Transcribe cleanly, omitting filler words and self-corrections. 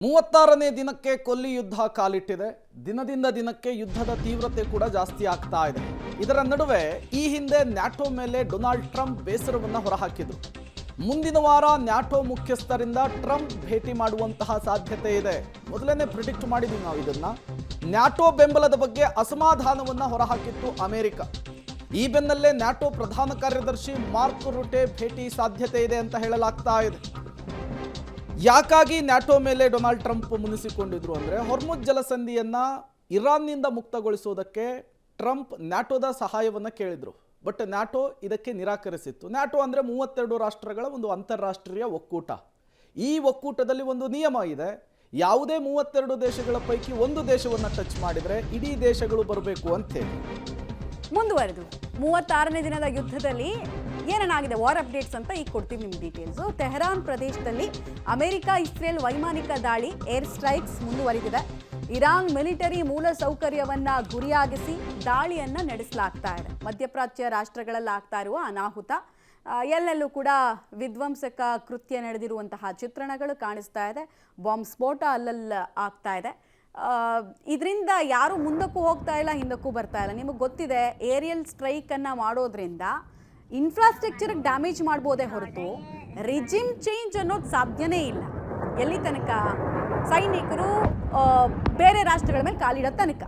36ನೇ ದಿನಕ್ಕೆ ಕೊಲ್ಲಿ ಯುದ್ಧ ಕಾಲಿಟ್ಟಿದೆ. ದಿನದಿಂದ ದಿನಕ್ಕೆ ಯುದ್ಧದ ತೀವ್ರತೆ ಕೂಡ ಜಾಸ್ತಿ ಆಗ್ತಾ ಇದೆ. ಇದರ ನಡುವೆ ಈ ಹಿಂದೆ ನ್ಯಾಟೋ ಮೇಲೆ ಡೊನಾಲ್ಡ್ ಟ್ರಂಪ್ ಬೇಸರವನ್ನು ಹೊರಹಾಕಿದ್ರು. ಮುಂದಿನ ವಾರ ನ್ಯಾಟೋ ಮುಖ್ಯಸ್ಥರಿಂದ ಟ್ರಂಪ್ ಭೇಟಿ ಮಾಡುವಂತಹ ಸಾಧ್ಯತೆ ಇದೆ. ಮೊದಲನೇ ಪ್ರಿಡಿಕ್ಟ್ ಮಾಡಿದ್ವಿ ನಾವು ಇದನ್ನ. ನ್ಯಾಟೋ ಬೆಂಬಲದ ಬಗ್ಗೆ ಅಸಮಾಧಾನವನ್ನು ಹೊರಹಾಕಿತ್ತು ಅಮೆರಿಕ. ಈ ಬೆನ್ನಲ್ಲೇ ನ್ಯಾಟೋ ಪ್ರಧಾನ ಕಾರ್ಯದರ್ಶಿ ಮಾರ್ಕ್ ರುಟೆ ಭೇಟಿ ಸಾಧ್ಯತೆ ಇದೆ ಅಂತ ಹೇಳಲಾಗ್ತಾ ಇದೆ. ಯಾಕಾಗಿ ನ್ಯಾಟೋ ಮೇಲೆ ಡೊನಾಲ್ಡ್ ಟ್ರಂಪ್ ಮುನಿಸಿಕೊಂಡಿದ್ರು ಅಂದರೆ, ಹೊರ್ಮುಜ್ ಜಲಸಂಧಿಯನ್ನ ಇರಾನ್ನಿಂದ ಮುಕ್ತಗೊಳಿಸೋದಕ್ಕೆ ಟ್ರಂಪ್ ನ್ಯಾಟೋದ ಸಹಾಯವನ್ನು ಕೇಳಿದ್ರು. ಬಟ್ ನ್ಯಾಟೋ ಇದಕ್ಕೆ ನಿರಾಕರಿಸಿತ್ತು. ನ್ಯಾಟೋ ಅಂದರೆ 32 ರಾಷ್ಟ್ರಗಳ ಒಂದು ಅಂತಾರಾಷ್ಟ್ರೀಯ ಒಕ್ಕೂಟ. ಈ ಒಕ್ಕೂಟದಲ್ಲಿ ಒಂದು ನಿಯಮ ಇದೆ. ಯಾವುದೇ 32 ದೇಶಗಳ ಪೈಕಿ ಒಂದು ದೇಶವನ್ನು ಟಚ್ ಮಾಡಿದರೆ ಇಡೀ ದೇಶಗಳು ಬರಬೇಕು ಅಂತೇಳಿ. ಮುಂದುವರೆದು 36ನೇ ದಿನದ ಯುದ್ಧದಲ್ಲಿ ಏನೇನಾಗಿದೆ ವಾರ್ ಅಪ್ಡೇಟ್ಸ್ ಅಂತ ಈಗ ಕೊಡ್ತೀವಿ ನಿಮ್ಮ ಡೀಟೇಲ್ಸು. ತೆಹರಾನ್ ಪ್ರದೇಶದಲ್ಲಿ ಅಮೆರಿಕ ಇಸ್ರೇಲ್ ವೈಮಾನಿಕ ದಾಳಿ ಏರ್ ಸ್ಟ್ರೈಕ್ಸ್ ಮುಂದುವರಿದಿದೆ. ಇರಾನ್ ಮಿಲಿಟರಿ ಮೂಲ ಸೌಕರ್ಯವನ್ನ ಗುರಿಯಾಗಿಸಿ ದಾಳಿಯನ್ನ ನಡೆಸಲಾಗ್ತಾ ಇದೆ. ಮಧ್ಯಪ್ರಾಚ್ಯ ರಾಷ್ಟ್ರಗಳಲ್ಲಿ ಆಗ್ತಾ ಇರುವ ಅನಾಹುತ, ಎಲ್ಲೆಲ್ಲೂ ಕೂಡ ವಿಧ್ವಂಸಕ ಕೃತ್ಯ ನಡೆದಿರುವಂತಹ ಚಿತ್ರಣಗಳು ಕಾಣಿಸ್ತಾ ಇದೆ. ಬಾಂಬ್ ಸ್ಫೋಟ ಅಲ್ಲಲ್ಲ ಆಗ್ತಾ ಇದೆ. ಇದರಿಂದ ಯಾರು ಮುಂದಕ್ಕೂ ಹೋಗ್ತಾ ಇಲ್ಲ, ಹಿಂದಕ್ಕೂ ಬರ್ತಾ ಇಲ್ಲ. ನಿಮಗೆ ಗೊತ್ತಿದೆ, ಏರಿಯಲ್ ಸ್ಟ್ರೈಕನ್ನು ಮಾಡೋದ್ರಿಂದ ಇನ್ಫ್ರಾಸ್ಟ್ರಕ್ಚರ್ಗೆ ಡ್ಯಾಮೇಜ್ ಮಾಡ್ಬೋದೇ ಹೊರತು ರಿಜಿಮ್ ಚೇಂಜ್ ಅನ್ನೋದು ಸಾಧ್ಯನೇ ಇಲ್ಲ. ಎಲ್ಲಿ ತನಕ? ಸೈನಿಕರು ಬೇರೆ ರಾಷ್ಟ್ರಗಳ ಮೇಲೆ ಕಾಲಿಡೋ ತನಕ.